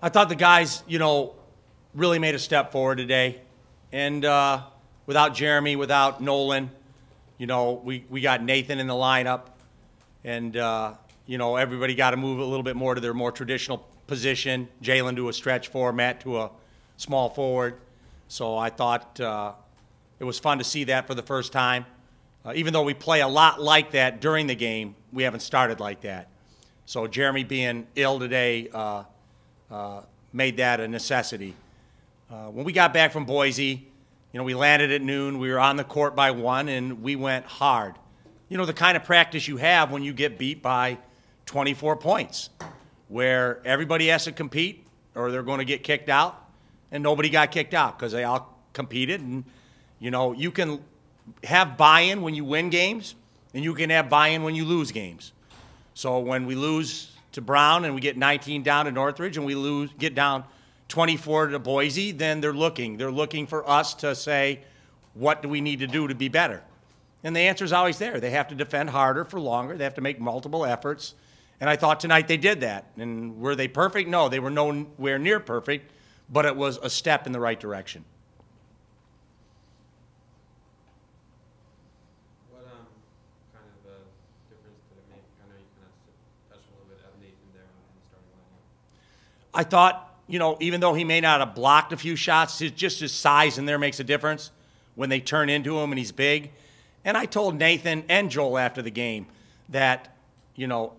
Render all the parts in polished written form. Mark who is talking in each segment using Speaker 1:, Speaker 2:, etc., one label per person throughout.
Speaker 1: I thought the guys, really made a step forward today. And without Jeremy, without Nolan, we got Nathan in the lineup. And, everybody got to move a little bit more to their more traditional position. Jalen to a stretch forward, Matt to a small forward. So I thought it was fun to see that for the first time. Even though we play a lot like that during the game, we haven't started like that. So Jeremy being ill today made that a necessity. When we got back from Boise, we landed at noon. We were on the court by 1, and we went hard. The kind of practice you have when you get beat by 24 points, where everybody has to compete or they're going to get kicked out, and nobody got kicked out because they all competed. And, you can have buy-in when you win games, and you can have buy-in when you lose games. So when we lose to Brown and we get 19 down to Northridge and we get down 24 to Boise, then they're looking for us to say, what do we need to do to be better? And the answer is always there. They have to defend harder for longer. They have to make multiple efforts. And I thought tonight they did that. And were they perfect? No, they were nowhere near perfect, but it was a step in the right direction.
Speaker 2: What kind of difference did it make? I know you kind of touched a little bit of Nathan there in the starting lineup.
Speaker 1: I thought, even though he may not have blocked a few shots, just his size in there makes a difference when they turn into him and he's big. And I told Nathan and Joel after the game that,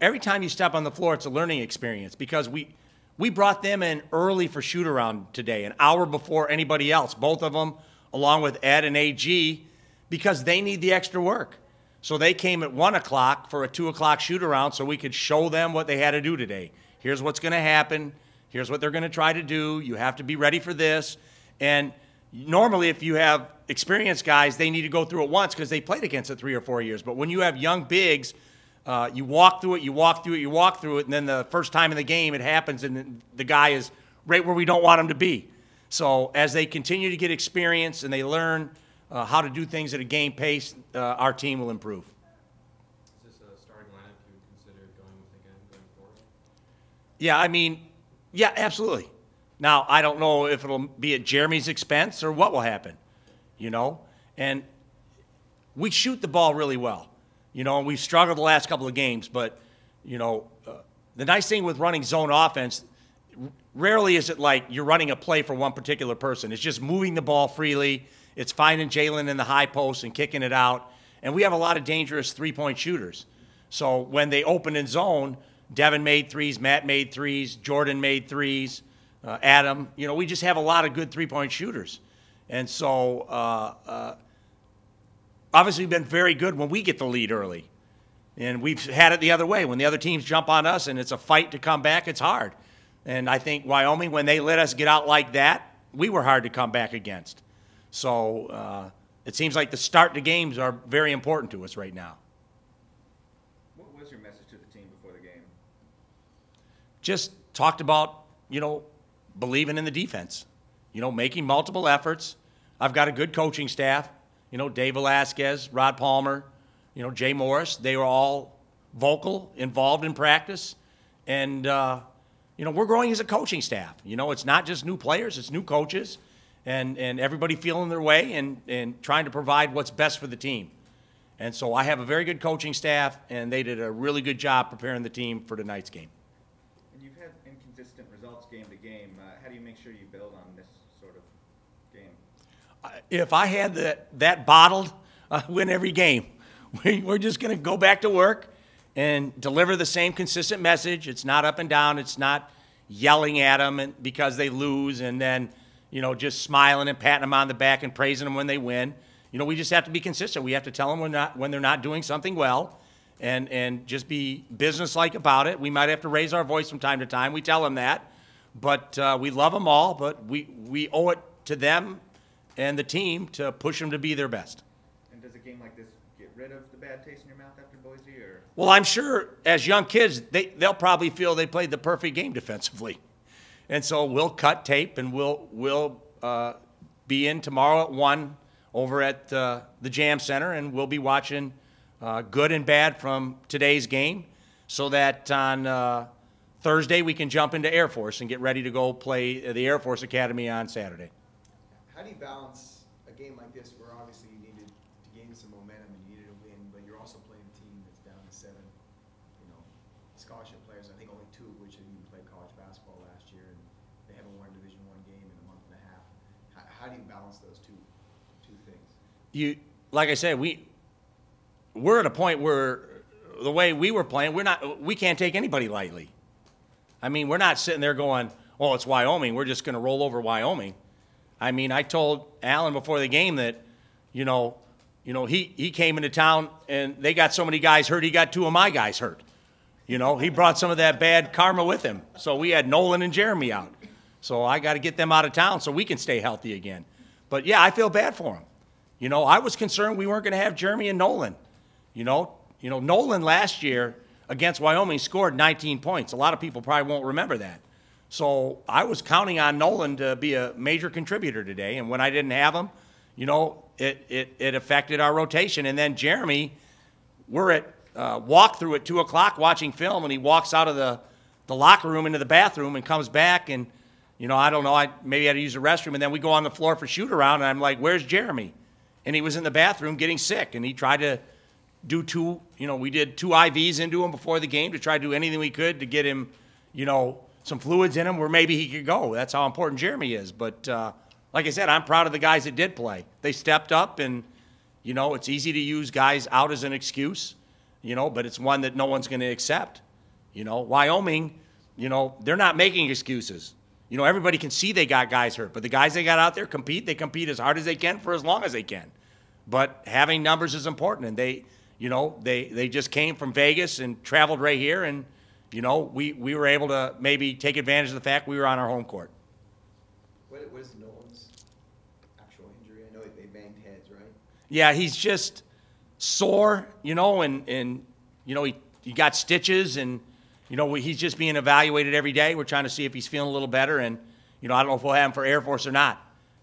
Speaker 1: every time you step on the floor, it's a learning experience because we brought them in early for shoot-around today, an hour before anybody else, both of them, along with Ed and AG, because they need the extra work. So they came at 1 o'clock for a 2 o'clock shoot-around so we could show them what they had to do today. Here's what's going to happen. Here's what they're going to try to do. You have to be ready for this. And normally, if you have experienced guys, they need to go through it once because they played against it 3 or 4 years. But when you have young bigs, you walk through it, and then the first time in the game it happens, and the guy is right where we don't want him to be. So as they continue to get experience and they learn how to do things at a game pace, our team will improve.
Speaker 2: Is this a starting lineup you would consider going with again going forward?
Speaker 1: Yeah, absolutely. Now, I don't know if it'll be at Jeremy's expense or what will happen, And we shoot the ball really well, and we've struggled the last couple of games. But, the nice thing with running zone offense, rarely is it like you're running a play for one particular person. It's just moving the ball freely. It's finding Jalen in the high post and kicking it out. And we have a lot of dangerous three-point shooters. So when they open in zone, Devin made threes, Matt made threes, Jordan made threes. Adam, we just have a lot of good three-point shooters. And so, obviously, we've been very good when we get the lead early. And we've had it the other way. When the other teams jump on us and it's a fight to come back, it's hard. And I think Wyoming, when they let us get out like that, we were hard to come back against. So it seems like the start to games are very important to us right now.
Speaker 3: What was your message to the team before the game?
Speaker 1: Just talked about, believing in the defense, making multiple efforts. I've got a good coaching staff, Dave Velasquez, Rod Palmer, Jay Morris. They were all vocal, involved in practice. And, we're growing as a coaching staff. It's not just new players, it's new coaches and everybody feeling their way and trying to provide what's best for the team. And so I have a very good coaching staff, and they did a really good job preparing the team for tonight's game.
Speaker 3: You've had inconsistent results game to game. How do you make sure you build on this sort of game?
Speaker 1: If I had that bottled, win every game. We're just going to go back to work and deliver the same consistent message. It's not up and down. It's not yelling at them because they lose and then, just smiling and patting them on the back and praising them when they win. We just have to be consistent. We have to tell them when they're not doing something well. And just be businesslike about it. We might have to raise our voice from time to time. We tell them that. But we love them all, but we owe it to them and the team to push them to be their best.
Speaker 3: And does a game like this get rid of the bad taste in your mouth after Boise? Or?
Speaker 1: Well, I'm sure as young kids, they'll probably feel they played the perfect game defensively. And so we'll cut tape, and we'll be in tomorrow at 1 over at the Jam Center, and we'll be watching good and bad from today's game so that on Thursday we can jump into Air Force and get ready to go play the Air Force Academy on Saturday.
Speaker 4: How do you balance a game like this where obviously you needed to gain some momentum and you needed a win, but you're also playing a team that's down to 7, scholarship players, I think only 2 of which have even played college basketball last year, and they haven't won a Division I game in a month and a half. How do you balance those two things?
Speaker 1: Like I said, we're at a point where the way we were playing, we can't take anybody lightly. I mean, we're not sitting there going, "Oh, it's Wyoming. We're just going to roll over Wyoming." I mean, I told Alan before the game that, he came into town and they got so many guys hurt. He got 2 of my guys hurt. He brought some of that bad karma with him. So we had Nolan and Jeremy out. So I got to get them out of town so we can stay healthy again. But yeah, I feel bad for them. I was concerned we weren't going to have Jeremy and Nolan. Nolan last year against Wyoming scored 19 points. A lot of people probably won't remember that. So I was counting on Nolan to be a major contributor today, and when I didn't have him, it affected our rotation. And then Jeremy, we're at walkthrough at 2 o'clock watching film, and he walks out of the locker room into the bathroom and comes back, and I don't know, maybe I had to use the restroom, and then we go on the floor for shoot around, and I'm like, "Where's Jeremy?" And he was in the bathroom getting sick, and he tried to do we did 2 IVs into him before the game to try to do anything we could to get him, some fluids in him where maybe he could go. That's how important Jeremy is. But like I said, I'm proud of the guys that did play. They stepped up, and, it's easy to use guys out as an excuse, but it's one that no one's going to accept. Wyoming, they're not making excuses. Everybody can see they got guys hurt, but the guys they got out there compete. They compete as hard as they can for as long as they can. But having numbers is important, and they just came from Vegas and traveled right here, and, we were able to maybe take advantage of the fact we were on our home court.
Speaker 4: What is Nolan's actual injury? I know they banged heads, right?
Speaker 1: Yeah, he's just sore, and he got stitches, and, he's just being evaluated every day. We're trying to see if he's feeling a little better, and, I don't know if we'll have him for Air Force or not.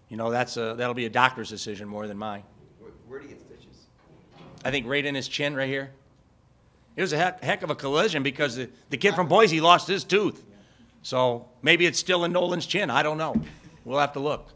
Speaker 1: That'll be a doctor's decision more than mine.
Speaker 4: Where do you get stitches?
Speaker 1: I think right in his chin right here. It was a heck of a collision because the kid from Boise lost his tooth. So maybe it's still in Nolan's chin. I don't know. We'll have to look.